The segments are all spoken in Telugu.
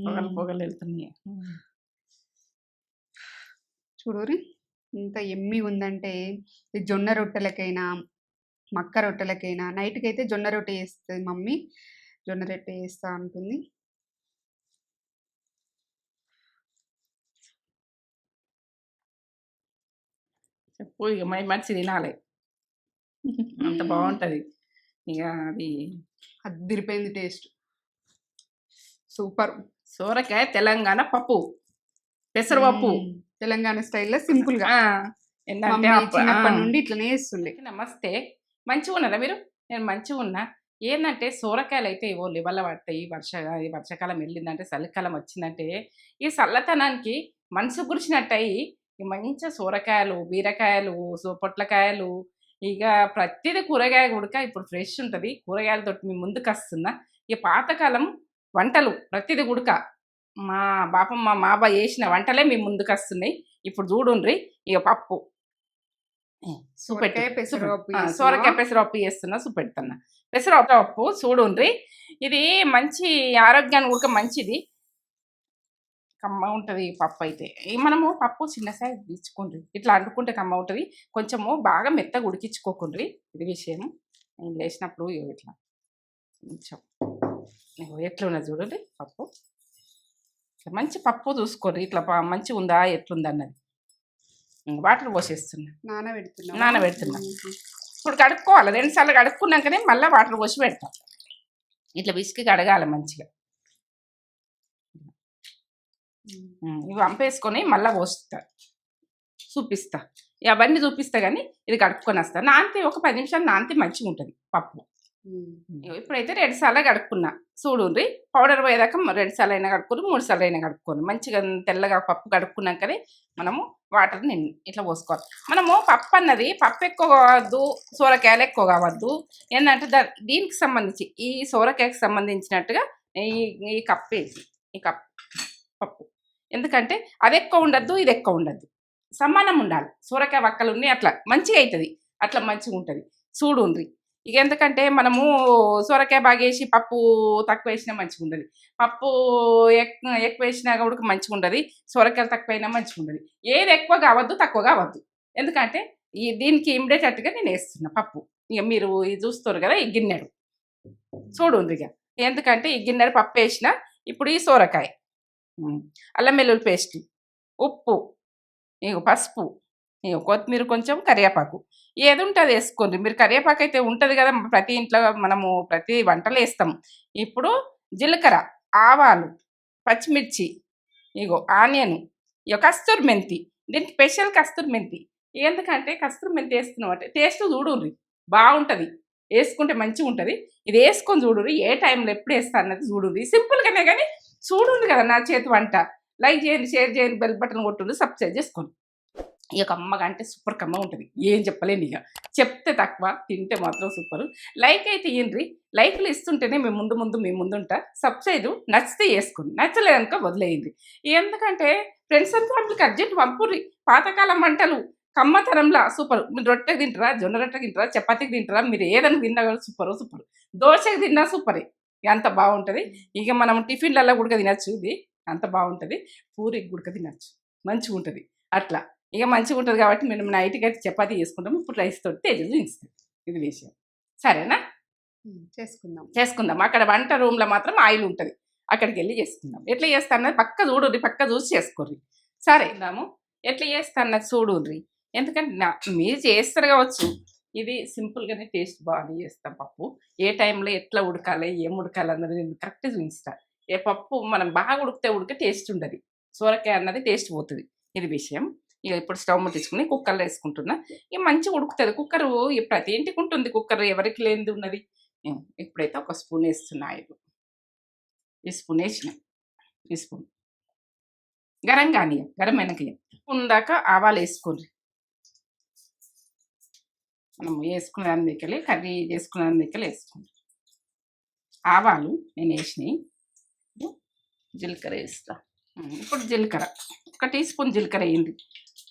పొగలు పొగలు వెళ్తున్నాయి. చూడురి ఇంత ఎమ్మి ఉందంటే ఈ జొన్న రొట్టెలకైనా మక్క రొట్టెలకైనా నైట్కి అయితే జొన్న రొట్టె చేస్తుంది మమ్మీ. జొన్న రొట్టె చేస్తా అంటుంది. చెప్పు ఇక మంచి తినాలి, అంత బాగుంటుంది. ఇక అది అదిరిపోయింది టేస్ట్, సూపర్. సోరకాయ తెలంగాణ పప్పు, పెసరపప్పు తెలంగాణ స్టైల్లో సింపుల్ గా. ఏంటంటే చిన్నప్పటి నుండి ఇట్లనే చేస్తుండే. నమస్తే, మంచిగా ఉన్నారా మీరు? నేను మంచిగా ఉన్నా. ఏంటంటే సోరకాయలు అయితే ఇవో లివల్ల పడతాయి. వర్షాకాలం వెళ్ళిందంటే చలికాలం వచ్చిందంటే ఈ చల్లతనానికి మనసు గురిచినట్టయి మంచిగా సోరకాయలు, బీరకాయలు, పొట్లకాయలు, ఇక ప్రతిదీ కూరగాయ ఉడక ఇప్పుడు ఫ్రెష్ ఉంటుంది. కూరగాయలతో మీ ముందుకు వస్తున్నా. ఇక పాతకాలం వంటలు ప్రతిదీ ఉడక మా బాపమ్మ మా బాబా చేసిన వంటలే మీ ముందుకు వస్తున్నాయి. ఇప్పుడు చూడుండ్రి. ఇక పప్పు సోరకాయ పెసరపప్పు చేస్తున్నా, చూపెడుతున్నా. పెసరపప్పు చూడుండ్రి. ఇది మంచి ఆరోగ్యానికి కూడా మంచిది, కమ్మ ఉంటుంది పప్పు అయితే. మనము పప్పు చిన్న సైజు తీసుకోండి, ఇట్లా అంటుకుంటే కమ్మ ఉంటుంది. కొంచెము బాగా మెత్తగా ఉడికించుకోకుండ్రి. ఇది విషయం. నేను లేచినప్పుడు ఇట్లా కొంచెం ఎట్లున్నది చూడండి పప్పు. ఇట్లా మంచి పప్పు చూసుకోండి, ఇట్లా మంచిగా ఉందా ఎట్లుంది అన్నది. వాటర్ పోసేస్తున్నా, నానబెడుతున్నా. ఇప్పుడు కడుక్కోవాలి, 2 సార్లు కడుక్కున్నాకనే మళ్ళీ వాటర్ పోసి పెడతాం. ఇట్లా విసికి కడగాలి మంచిగా. ఇవి వంపేసుకొని మళ్ళీ పోస్తా, చూపిస్తా. అవన్నీ చూపిస్తా కానీ ఇది కడుక్కొని వస్తా. నాంతే ఒక 10 నిమిషాలు నాంతే మంచిగా ఉంటుంది పప్పు. ఇప్పుడైతే 2 సార్లు కడుక్కున్నా చూడుండ్రి. పౌడర్ పోయేదాకా 2 సార్లు అయినా కడుక్కొని 3 సార్లు అయినా కడుక్కొని మంచిగా తెల్లగా పప్పు కడుక్కున్నాకనే మనము వాటర్ని ఇట్లా పోసుకోవాలి. మనము పప్పు అన్నది పప్పు ఎక్కువ కావద్దు, సోరకాయలు ఎక్కువ కావద్దు. ఏంటంటే దీనికి సంబంధించి ఈ సోరకాయకి సంబంధించినట్టుగా ఈ కప్ వేసి ఈ కప్ పప్పు. ఎందుకంటే అది ఎక్కువ ఉండద్దు, ఇది ఎక్కువ ఉండద్దు, సమానం ఉండాలి. సోరకాయ వక్కలు ఉన్నాయి అట్లా మంచిగా అవుతుంది, అట్లా మంచిగా ఉంటుంది. చూడుండ్రి. ఇక ఎందుకంటే మనము సొరకాయ బాగా వేసి పప్పు తక్కువ వేసినా మంచిగా ఉండదు, పప్పు ఎక్కువ వేసినా కూడా మంచిగా ఉండదు, సొరకాయలు తక్కువైనా మంచిగా ఉండదు. ఏది ఎక్కువ కావద్దు, తక్కువ కావద్దు. ఎందుకంటే దీనికి ఇమిడేటట్టుగా నేను వేస్తున్నా పప్పు. ఇక మీరు ఇది చూస్తారు కదా, ఈ గిన్నెడు చూడుండ్రి. ఇక ఎందుకంటే ఈ గిన్నెడు పప్పు వేసిన. ఇప్పుడు ఈ సొరకాయ, అల్లం వెల్లుల్లి పేస్ట్, ఉప్పు, ఇక పసుపు, ఇక కొత్తిమీర, కొంచెం కరివేపాకు, ఏది ఉంటుంది వేసుకోండి మీరు. కరివేపాకు అయితే ఉంటుంది కదా ప్రతి ఇంట్లో, మనము ప్రతి వంటలు వేస్తాం. ఇప్పుడు జీలకర్ర, ఆవాలు, పచ్చిమిర్చి, ఇగో ఆనియన్, ఇక కస్తూరి మెంతి. దీనికి స్పెషల్ కస్తూరి మెంతి. ఎందుకంటే కస్తూరి మెంతి వేస్తున్నాం అంటే టేస్ట్ చూడుర్రి, బాగుంటుంది. వేసుకుంటే మంచిగా ఉంటుంది. ఇది వేసుకొని చూడుర్రి, ఏ టైంలో ఎప్పుడు వేస్తా అన్నది చూడుర్రి. సింపుల్గానే కానీ చూడుంది కదా నా చేతి వంట. లైక్ చేయండి, షేర్ చేయండి, బెల్ బటన్ కొట్టుండి, సబ్స్క్రైబ్ చేసుకోండి. ఇక కమ్మగా అంటే సూపర్ కమ్మ ఉంటుంది, ఏం చెప్పలేను. ఇక చెప్తే తక్కువ, తింటే మాత్రం సూపర్. లైక్ అయితే ఇయ్యండి, లైక్లు ఇస్తుంటేనే మేము ముందు ఉంటా. సబ్స్క్రైబ్ నచ్చితే వేసుకోండి, నచ్చలేదనుకో వదిలేయండి. ఎందుకంటే ఫ్రెండ్స్ అండ్ ఫ్యామిలీకి అర్జెంట్ పంపుర్రి. పాతకాలం వంటలు కమ్మతరంలా సూపర్. మీరు రొట్టెకి తింటారా, జొన్న రొట్టెకి తింటారా, చపాతీకి తింటారా, మీరు ఏదైనా తిన్నా కూడా సూపర్. దోశకి తిన్నా సూపరే, అంత బాగుంటుంది. ఇక మనం టిఫిన్లలో కూడా తినచ్చు, ఇది అంత బాగుంటుంది. పూరికి కూడా తినచ్చు, మంచిగా ఉంటుంది అట్లా. ఇక మంచిగా ఉంటుంది కాబట్టి మేము నైట్కి అయితే చపాతీ చేసుకుంటాము. ఇప్పుడు రైస్ తోటి తేజస్ ఇస్తాం. ఇది విషయం. సరేనా? చేసుకుందాం. అక్కడ వంట రూమ్లో మాత్రం ఆయిల్ ఉంటుంది, అక్కడికి వెళ్ళి చేసుకుందాం. ఎట్లా చేస్తా అన్నది పక్క చూడుర్రి, పక్క చూసి చేసుకోర్రి. సరే అందాము, ఎట్లా చేస్తా అన్నది చూడుర్రి. ఎందుకంటే మీరు చేస్తారు కావచ్చు, ఇది సింపుల్గానే టేస్ట్ బాగా చేస్తాం. పప్పు ఏ టైంలో ఎట్లా ఉడకాలి, ఏం ఉడకాలి అన్నది నేను కరెక్ట్ చూపిస్తా. ఏ పప్పు మనం బాగా ఉడికితే టేస్ట్ ఉండదు, సోరకాయ అన్నది టేస్ట్ పోతుంది. ఇది విషయం. ఇక ఇప్పుడు స్టవ్ తీసుకుని కుక్కర్లో వేసుకుంటున్నా. ఇక మంచిగా ఉడుకుతుంది కుక్కరు. ప్రతి ఇంటికి ఉంటుంది కుక్కర్, ఎవరికి లేనిది ఉన్నది. ఇప్పుడైతే ఒక స్పూన్ వేస్తున్నా ఆయిల్. ఈ స్పూన్ వేసిన, ఈ స్పూన్ గరం కానీ గరం వెనకయ్య స్పూన్ దాకా ఆవాలు వేసుకోండి. మనం వేసుకునేదాని దగ్గర కర్రీ చేసుకునేదాని దగ్గర వేసుకోండి. ఆవాలు నేను వేసినాయి. జీలకర్ర వేస్తా. ఇప్పుడు జీలకర్ర 1 టీ స్పూన్ జీలకర్ర వేయండి.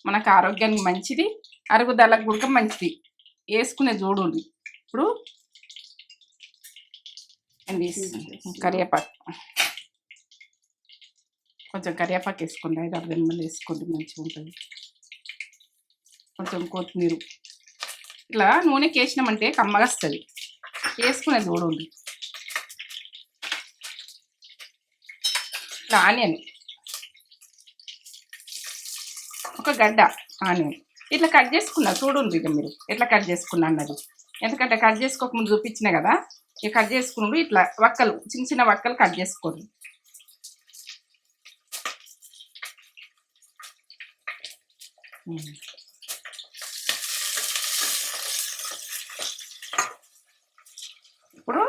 మనకు ఆరోగ్యానికి మంచిది, అరుగుదలకు కూడా మంచిది. వేసుకునే చూడండి. ఇప్పుడు కరివేపాకు, కొంచెం కరివేపాకు వేసుకోండి, 5-6 రెమ్మలు వేసుకోండి, మంచిగా ఉంటుంది. కొంచెం కొత్తిమీర ఇట్లా నూనెకి వేసినామంటే కమ్మగా వస్తుంది. వేసుకునేది చూడండి. ఇట్లా ఆనియన్ ఒక గడ్డ ఆనియన్ ఇట్లా కట్ చేసుకున్నా చూడండి. ఇక మీరు ఎట్లా కట్ చేసుకున్నా అన్నది, ఎందుకంటే కట్ చేసుకోకముందు చూపించినా కదా. ఇక కట్ చేసుకున్నాడు ఇట్లా వక్కలు, చిన్న చిన్న వక్కలు కట్ చేసుకోండి. ఇప్పుడు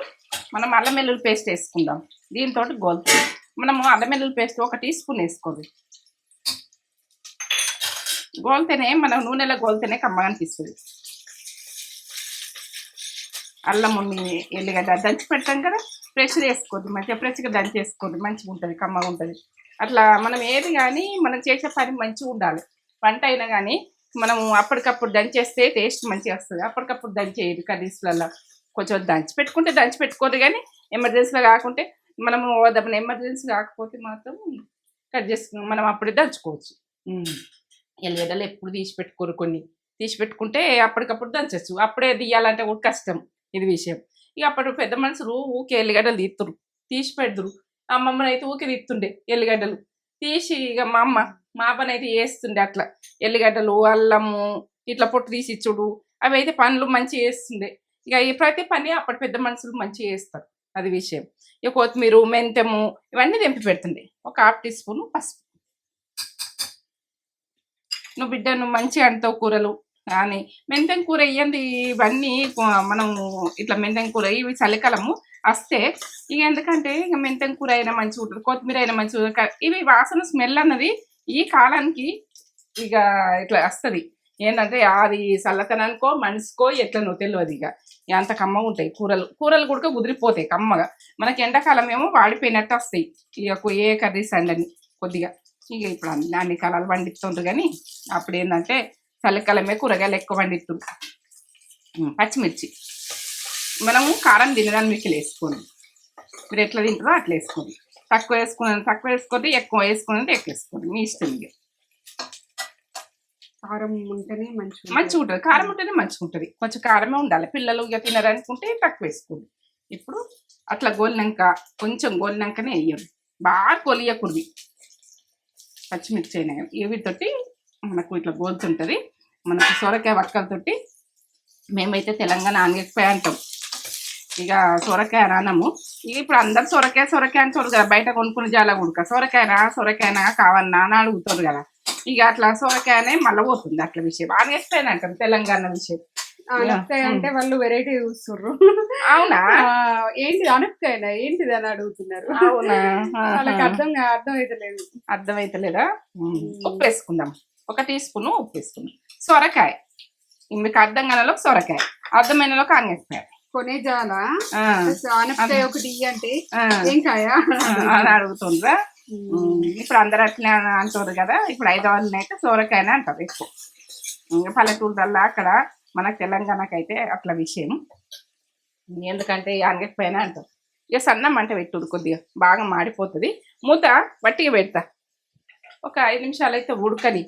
మనం అల్లం వెల్లుల్లి పేస్ట్ వేసుకుందాం. దీంతో గోలుతుంది. మనము అల్లం వెల్లుల్లి పేస్ట్ 1 టీ స్పూన్ వేసుకోండి. గోలితేనే మనం నూనెలో గోలితేనే కమ్మగా అనిపిస్తుంది. అల్లం ఎల్లిగడ్డ దంచి పెడతాం కదా, ఫ్రెష్గా వేసుకోండి. మంచిగా ఫ్రెష్గా దంచి వేసుకోండి, మంచిగా ఉంటుంది, కమ్మగా ఉంటుంది. అట్లా మనం ఏది కానీ మనం చేసే పని మంచిగా ఉండాలి. వంట అయినా కానీ మనం అప్పటికప్పుడు దంచేస్తే టేస్ట్ మంచిగా వస్తుంది. అప్పటికప్పుడు దంచేయదు కర్రీస్లలో. కొంచెం దంచి పెట్టుకోరు కానీ ఎమర్జెన్సీలో కాకుంటే మనము వద్దామని ఎమర్జెన్సీ కాకపోతే మాత్రం కట్ చేసుకుని మనం అప్పుడే దంచుకోవచ్చు. ఎల్లిగడ్డలు ఎప్పుడు తీసి పెట్టుకుంటే అప్పటికప్పుడు దంచచ్చు. అప్పుడే తీయాలంటే కూడా కష్టం. ఇది విషయం. ఇక అప్పుడు పెద్ద మనుషులు ఊకే ఎల్లిగడ్డలు తీసి పెడదురు. అమ్మమ్మని అయితే ఊకే తీస్తుండే ఎల్లిగడ్డలు తీసి. ఇక మా పని అయితే వేస్తుండే అట్లా. ఎల్లిగడ్డలు, అల్లము ఇట్లా పొట్టు తీసి ఇచ్చుడు, అవి అయితే పనులు మంచిగా వేస్తుండే. ఇక ప్రతి పని అప్పటి పెద్ద మనుషులు మంచిగా వేస్తారు. అది విషయం. ఇక కొత్తిమీర, మెంతము ఇవన్నీ తెంపి పెడుతుండే. ఒక 1/2 టీ స్పూన్ పసుపు. నువ్వు బిడ్డ నువ్వు మంచిగా అంటావు కూరలు కానీ మెంతం కూర వేయండి. ఇవన్నీ మనము ఇట్లా మెంతం కూర ఇవి చలికాలము వస్తే ఇక ఎందుకంటే ఇక మెంతం కూర అయినా మంచిగా ఉంటుంది, కొత్తిమీర అయినా మంచిగా. ఇవి వాసన స్మెల్ అన్నది ఈ కాలానికి ఇక ఇట్లా వస్తుంది. ఏంటంటే అది చల్లతనానికో మనిషికో ఎట్లనో తెలియదు. ఇక అంత కమ్మగా ఉంటాయి కూరలు కూడా కుదిరిపోతాయి కమ్మగా. మనకి ఎండాకాలం ఏమో వాడిపోయినట్టు వస్తాయి. ఇక ఏ కర్రీస్ అండి కొద్దిగా. ఇక ఇప్పుడు అన్ని కాలాలు పండిస్తుంటారు కానీ అప్పుడు ఏంటంటే చలికాలమే కూరగాయలు ఎక్కువ పండిస్తుంటారు. పచ్చిమిర్చి మనము కారం తినడానికి మీకు వేసుకోండి. మీరు ఎట్లా తింటారో అట్లా వేసుకోండి. తక్కువ వేసుకోండి, ఎక్కువ వేసుకునేది ఎక్కువ వేసుకోండి, మీ ఇష్టం. ఇక కారం ఉంటేనే మంచిగా ఉంటుంది. కారం ఉంటేనే మంచిగా ఉంటుంది. కొంచెం కారమే ఉండాలి. పిల్లలు ఇక తినరనుకుంటే తక్కువ వేసుకోండి. ఇప్పుడు అట్లా కొంచెం గోలినాకనే వేయండి. బాగా కొలియకూడదు. పచ్చిమిర్చి అయినా వీటితోటి మనకు ఇట్లా గోలుతుంటుంది. మనకు సొరకాయ వక్కలతోటి మేమైతే తెలంగాణ ఆనగకాయ అంటాం. ఇక సొరకాయ రానము. ఇక ఇప్పుడు అందరు సొరకాయ అంటారు కదా, బయట కొనుక్కుని జాల ఉడక సొరకాయనా కావన్నా అని అడుగుతారు కదా. ఇక అట్లా సొరకాయనే మళ్ళీ పోతుంది. అట్లా విషయం ఆనగకాయ అంటాం తెలంగాణ విషయం. అనపకాయ అంటే వాళ్ళు వెరైటీ చూస్తుర్రు. అవునా? ఏంటి అనపకాయనా ఏంటిది అని అడుగుతున్నారు. అవునా? వాళ్ళకి అర్థమైతలేదా? ఉప్పు వేసుకుందాం. 1 టీ స్పూన్ ఉప్పు వేసుకుందాం. సొరకాయ మీకు అర్థం కానలో సొరకాయ, అర్థమైనలోకి ఆనగకాయ. కొనే జాల ఆనపకాయ ఒకటి అంటే ఏం కాయ అని అడుగుతుండ్రా. ఇప్పుడు అందరు అట్లే అంటారు కదా. ఇప్పుడు హైదరాబాద్లో అయితే సొరకాయనే అంటారు ఎక్కువ. పల్లెటూరుదల్లా అక్కడ మన తెలంగాణకి అయితే అట్లా విషయం. ఎందుకంటే ఆనగకాయనే అంటారు. ఇక సన్నం మంట పెట్టుడు, కొద్దిగా బాగా మాడిపోతుంది. మూత వట్టిగా పెడతా. ఒక 5 నిమిషాలు అయితే ఉడకని,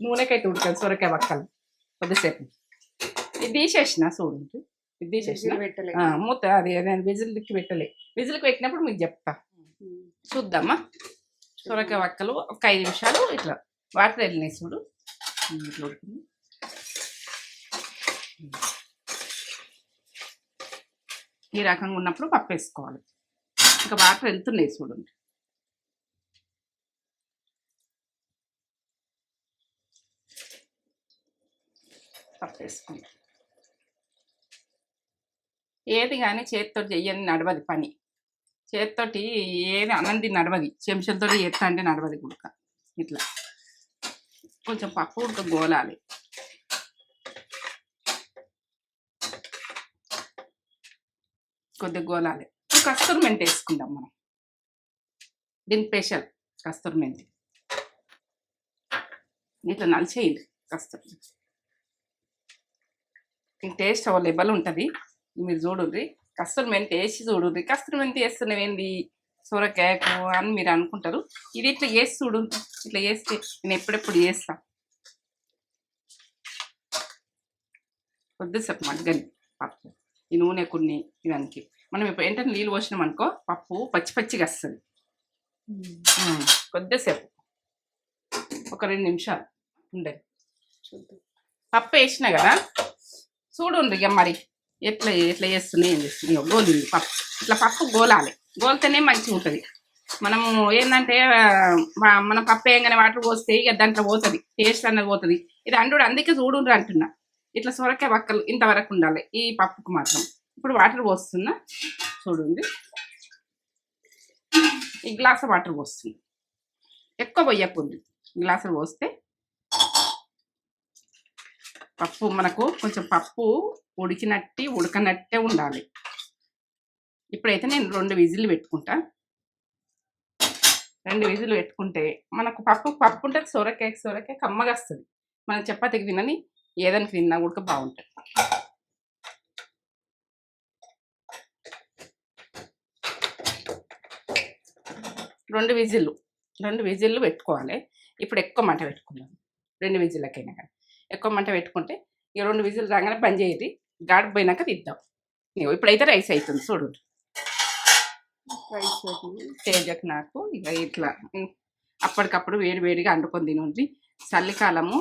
నూనెకైతే ఉడకని సొరకాయ వక్కలు కొద్దిసేపు. ఇది తీసేసిన చూడండి, ఇది తీసేసిన మూత. అది నేను విజిల్కి పెట్టలే. విజిల్కి పెట్టినప్పుడు మీకు చెప్తా. చూద్దామా? సొరకాయ వక్కలు ఒక 5 నిమిషాలు ఇట్లా వాటర్ వెళ్ళినాయి చూడు. ఇట్లా ఉడికింది. ఈ రకంగా ఉన్నప్పుడు పప్పు వేసుకోవాలి. ఇంకా వాటర్ వెళ్తున్నాయి చూడండి. పప్పు వేసుకోండి. ఏది కానీ చేతితో చెయ్యని నడవది పని. చేతితోటి ఏది అనంది నడవది. చెంచాలతో చేస్తా అంటే నడవది గుడక. ఇట్లా కొంచెం పప్పు ఉడక గోలాలి. కొద్దిగా గోలాలి. కస్తూరి మెంతి వేసుకుందాం మనం. దీని స్పెషల్ కస్తూరి మెంతి. ఇట్లా నలిచేయండి కస్తూరి. టేస్ట్ అవైలబుల్ ఉంటుంది. మీరు చూడండి. కస్తూరి మెంతి వేసి చూడండి. కస్తూరి మెంతి వేస్తున్నావు ఏంది సొరకాయకు అని మీరు అనుకుంటారు. ఇది ఇట్లా చేసి చూడు, ఇట్లా చేస్తే నేను ఎప్పుడెప్పుడు చేస్తా. కొద్దిసేపు మగ్గని పప్పు ఈ నూనె కొన్ని ఇదానికి మనం ఇప్పుడు ఏంటంటే నీళ్ళు పోసినాం అనుకో పప్పు పచ్చి పచ్చిగా వస్తుంది. కొద్దిసేపు ఒక 2 నిమిషాలు ఉండేది. పప్పు వేసినా కదా చూడు ఇక మరి ఎట్లా ఎట్లా చేస్తున్నాయి ఏం చేస్తున్నాయి. గోలింది పప్పు, ఇట్లా పప్పు గోలాలి, గోలితేనే మంచిగా ఉంటుంది. మనము ఏంటంటే మన పప్పు వేయగానే వాటర్ పోస్తే ఇక దాంట్లో పోతుంది, టేస్ట్ అన్నది పోతుంది. ఇది అండు అందుకే చూడు అంటున్నా. ఇట్లా సొరకాయ వక్కలు ఇంతవరకు ఉండాలి ఈ పప్పుకు మాత్రం. ఇప్పుడు వాటర్ పోస్తున్నా చూడండి, ఈ గ్లాస్ వాటర్ పోస్తుంది. ఎక్కువ పోయకుంది, గ్లాసులు పోస్తే పప్పు మనకు కొంచెం పప్పు ఉడకనట్టే ఉండాలి. ఇప్పుడైతే నేను 2 విజిల్లు పెట్టుకుంటా. 2 విజిల్లు పెట్టుకుంటే మనకు పప్పు ఉంటుంది. సొరకాయ కమ్మగా వస్తుంది. మనం చపాతీకి తినని ఏదానికి తిన్నా కూడా బాగుంటుంది. రెండు విజిల్లు పెట్టుకోవాలి. ఇప్పుడు ఎక్కువ మంట పెట్టుకుందాం. 2 విజిల్లకైనా కానీ ఎక్కువ మంట పెట్టుకుంటే ఇక 2 విజిల్లు రాగానే బంద్ చేయండి, గాడికి పోయినాక తిద్దాం. ఇప్పుడైతే రైస్ అవుతుంది చూడండి. తేజకు నాకు ఇక ఇట్లా అప్పటికప్పుడు వేడిగా అండుకొని తినండి. చలికాలము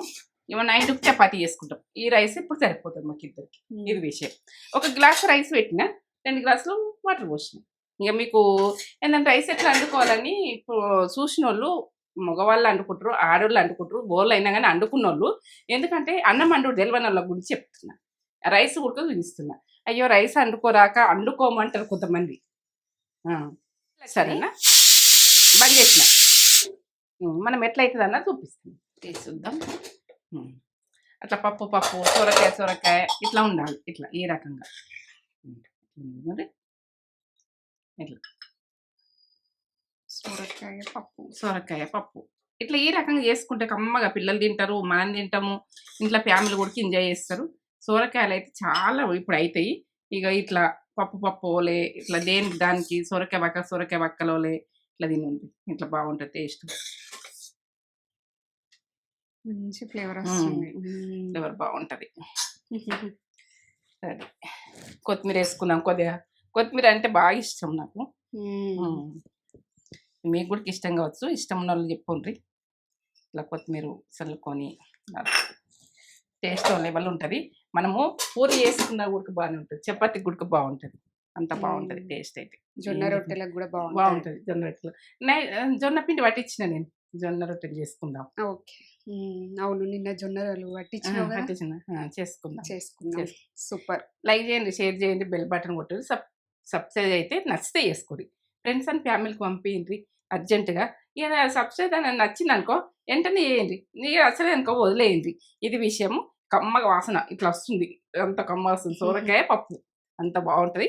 ఇవ నైట్కి చపాతీ చేసుకుంటాం. ఈ రైస్ ఇప్పుడు సరిపోతుంది మాకు ఇద్దరికి. ఇది విషయం. 1 గ్లాస్ రైస్ పెట్టిన 2 గ్లాసులు వాటర్ పోసిన. ఇక మీకు ఏంటంటే రైస్ ఎట్లా వండుకోవాలని ఇప్పుడు చూసిన వాళ్ళు మగవాళ్ళు వండుకుంటారు, ఆడవాళ్ళు వండుకుంటారు, బోళ్ళు అయినా కానీ వండుకున్న వాళ్ళు. ఎందుకంటే అన్నం వండు తెలియని వాళ్ళ గురించి చెప్తున్నా, రైస్ ఉడక చూపిస్తున్నా. అయ్యో రైస్ వండుకోమంటారు కొంతమంది. సరేనా, మరిగేసిన మనం ఎట్లయితుంది అన్న చూపిస్తాం, చూద్దాం. అట్లా పప్పు సొరకాయ ఇట్లా ఉండాలి. ఇట్లా ఈ రకంగా ఇట్లా సొరకాయ పప్పు ఇట్లా ఈ రకంగా చేసుకుంటే కమ్మగా పిల్లలు తింటారు, మనం తింటాము, ఇంట్లో ఫ్యామిలీ కూడా ఎంజాయ్ చేస్తారు. సొరకాయలు అయితే చాలా ఇప్పుడు అవుతాయి. ఇక ఇట్లా పప్పులే ఇట్లా దానికి సొరకాయ వక్కలోలే ఇట్లా తినండి. ఇట్లా బాగుంటుంది టేస్ట్, మంచి ఫ్లేవర్ వస్తుంది. ఫ్లేవర్ బాగుంటుంది. సరే, కొత్తిమీర వేసుకున్నాం. కొత్తిమీర అంటే బాగా ఇష్టం నాకు. మీకు కూడా ఇష్టం కావచ్చు, ఇష్టం ఉన్న వాళ్ళు చెప్పుండ్రి. ఇట్లా కొత్తిమీర చల్లుకొని టేస్ట్ లెవెల్ ఉంటుంది. మనము పూరి వేసుకున్నా కూడా బాగానే ఉంటుంది, చపాతీకి కూడా బాగుంటుంది. అంత బాగుంటుంది టేస్ట్ అయితే. జొన్న రొట్టెలకు కూడా బాగుంటుంది. జొన్న రొట్టెలు జొన్న పిండి పట్టించిన నేను, జొన్న రొట్టెలు చేసుకుందాం. ఓకే, అవును, నిన్న జొన్నలు పట్టించిన చేసుకుందాం. సూపర్. లైక్ చేయండి, షేర్ చేయండి, బెల్ బటన్ కొట్టండి, సబ్స్క్రైబ్ అయితే నచ్చితే చేసుకోండి. ఫ్రెండ్స్ అండ్ ఫ్యామిలీకి పంపించండి అర్జెంటుగా. ఇక సబ్స్క్రైబ్ అని నచ్చింది అనుకో వెంటనే చేయండి, నీకు అసలే అనుకో వదిలేయండి. ఇది విషయము. కమ్మగా వాసన ఇట్లా వస్తుంది, అంత కమ్మ వస్తుంది. సొరకాయ పప్పు అంత బాగుంటుంది.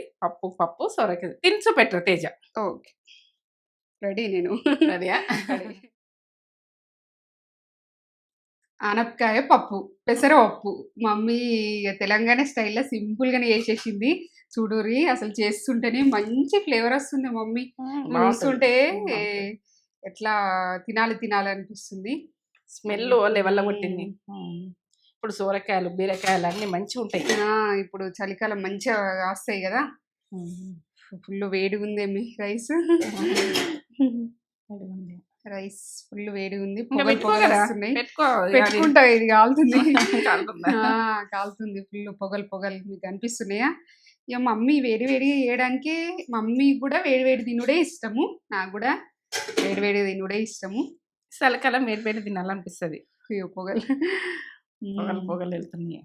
పప్పు సొరకాయ తినిచు పెట్టరు తేజ. Okay, ready. నేను రెడీయా? ఆనపకాయ పప్పు, పెసరపప్పు. మమ్మీ తెలంగాణ స్టైల్లో సింపుల్గానే చేసేసింది. చూడురి, అసలు చేస్తుంటేనే మంచి ఫ్లేవర్ వస్తుంది. మమ్మీ చూస్తుంటే ఎట్లా తినాలనిపిస్తుంది. స్మెల్ లెవెల్లో కొట్టింది. ఇప్పుడు సొరకాయలు బీరకాయలు అన్నీ మంచిగా ఉంటాయి. ఇప్పుడు చలికాలం మంచిగా వస్తాయి కదా. ఫుల్ వేడిగా ఉందేమి రైస్ ఫుల్ వేడిగా ఉంది. పెట్టుకుంటా, ఇది కాలుతుంది. ఫుల్ పొగలు మీకు అనిపిస్తున్నాయా? ఇక మమ్మీ వేడి చేయడానికి మమ్మీ కూడా వేడి తినుడే ఇష్టము, నాకు కూడా వేడి తినుడే ఇష్టము. చలికాలం వేడి తినాలనిపిస్తుంది. పొగలు వెళ్తున్నాయి.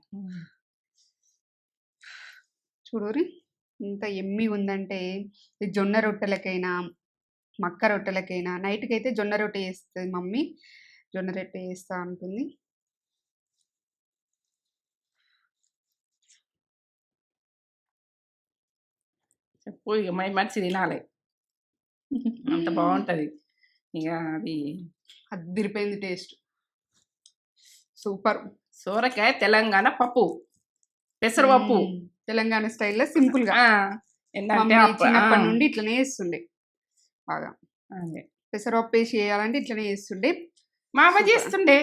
చూడూరి, ఇంత ఎమ్మి ఉందంటే జొన్న రొట్టెలకైనా మక్క రొట్టెలకైనా. నైట్కి అయితే జొన్న రొట్టె చేస్తుంది మమ్మీ, జొన్న రొట్టె చేస్తా ఉంటుంది. చెప్పు, ఇక మంచి తినాలి, అంత బాగుంటుంది. ఇక అది అదిరిపోయింది టేస్ట్, సూపర్. సొరకాయ తెలంగాణ పప్పు, పెసరపప్పు తెలంగాణ స్టైల్లో సింపుల్గా. చిన్నప్పటి నుండి ఇట్లనే చేస్తుండే. బాగా. అదే పెసరపప్పు వేసి చేయాలంటే ఇట్లనే చేస్తుండే. మా అమ్మ సూపర్. చేస్తుండే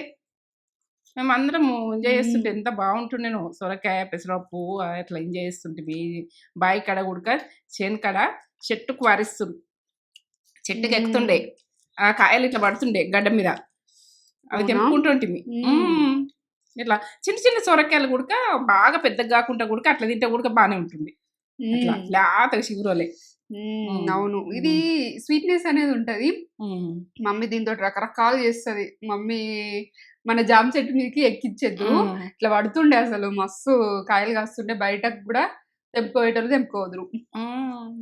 మేమందరము ఎంజాయ్ చేస్తుంటే మ్మ్. ఎంత బాగుంటుండేనో సొరకాయ పెసరపప్పు అట్లా ఎంజాయ్ చేస్తుంటే బావి కడ ఉడక చేను కడ చెట్టుకు వారిస్తుండు చెట్టుకి ఎక్కుతుండే మ్మ్. ఆ కాయలు ఇట్లా పడుతుండే గడ్డ మీద అవి అవునా? తెంపుకుంటుంటిమి మ్మ్. ఇట్లా చిన్న చిన్న సొరకాయలు కూడా బాగా పెద్దగా కాకుండా కూడా అట్లా తింటే కూడా బాగానే ఉంటుంది అట్లా మ్మ్. లేతగా చిగురోలే అవును. ఇది స్వీట్‌నెస్ అనేది ఉంటది. ఉమ్, మమ్మీ దీంతో రకరకాలు చేస్తది. మమ్మీ మన జామ చెట్టు మీదకి ఎక్కిచ్చేద్దు. ఉమ్, ఇట్లా పడుతుండే అసలు మస్తు కాయలు కాస్తుండే. బయటకు కూడా తెంపుకోయేటోళ్ళు తెంపుకోవద్దురు.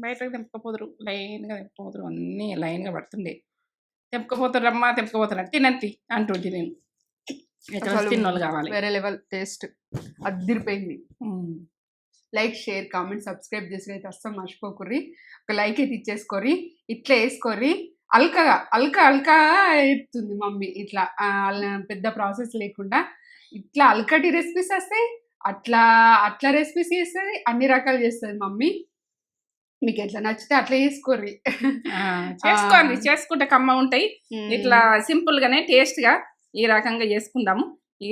బయటకు తెంపుకపోదురు లైన్గా తెంపుకోపోదురు అన్నీ లైన్గా పడుతుండే తెంపుకపోతారమ్మా తెంపుకపోతారు తినంతి అంటుంటే నేను ఎక్కడ అసలు తిన్నోళ్ళు కావాలి వేరే లెవెల్ టేస్ట్ అద్దిరిపోయింది. ఉమ్, లైక్, షేర్, కామెంట్, సబ్స్క్రైబ్ చేసుకుని అయితే అస్సలు మర్చిపోకుర్రి. ఒక లైక్ అయితే ఇచ్చేసుకోర్రి. ఇట్లా వేసుకోర్రి. అల్కా చెప్తుంది మమ్మీ. ఇట్లా పెద్ద ప్రాసెస్ లేకుండా ఇట్లా అల్కటి రెసిపీస్ వస్తాయి. అట్లా అట్లా రెసిపీస్ చేస్తుంది. అన్ని రకాలు చేస్తుంది మమ్మీ. మీకు ఎట్లా నచ్చితే అట్లా చేసుకోర్రి. చేసుకోండి చేసుకుంటే కమ్మ ఉంటాయి ఇట్లా సింపుల్ గానే టేస్ట్ గా ఈ రకంగా చేసుకుందాము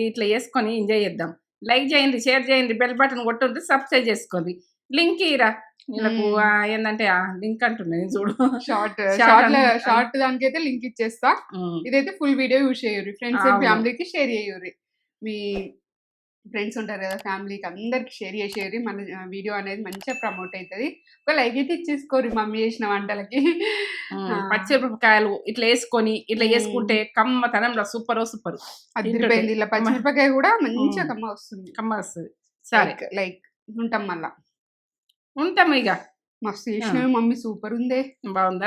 ఇట్లా చేసుకొని ఎంజాయ్ చేద్దాం లైక్ చేయండి షేర్ చేయండి బెల్ బటన్ కొట్టుండి సబ్స్క్రైబ్ చేసుకోండి లింక్ ఇరా వీళ్ళకు ఏంటంటే లింక్ అంటున్నాను చూడు షార్ట్ దానికైతే లింక్ ఇచ్చేస్తా. ఇదైతే ఫుల్ వీడియో యూజ్ చేయరు. ఫ్రెండ్స్ అండ్ ఫ్యామిలీకి షేర్ చేయరు. మీ ఫ్రెండ్స్ ఉంటారు కదా ఫ్యామిలీకి అందరికి షేర్ చేసేది. మన వీడియో అనేది మంచిగా ప్రమోట్ అవుతుంది. ఒక లైక్ అయితే ఇచ్చేసుకోరు మమ్మీ చేసిన వంటలకి. పచ్చిమిరపకాయలు ఇట్లా వేసుకొని ఇట్లా వేసుకుంటే కమ్మతనంలో సూపర్ సూపర్ అదిరిపోయింది. ఇలా పచ్చిమిరపకాయ కూడా మంచిగా కమ్మ వస్తుంది. కమ్మ వస్తుంది. సరే లైక్ ఉంటాం మళ్ళా. ఉంటాం ఇక మస్తు చేసినవి మమ్మీ. సూపర్ ఉందే. బాగుందా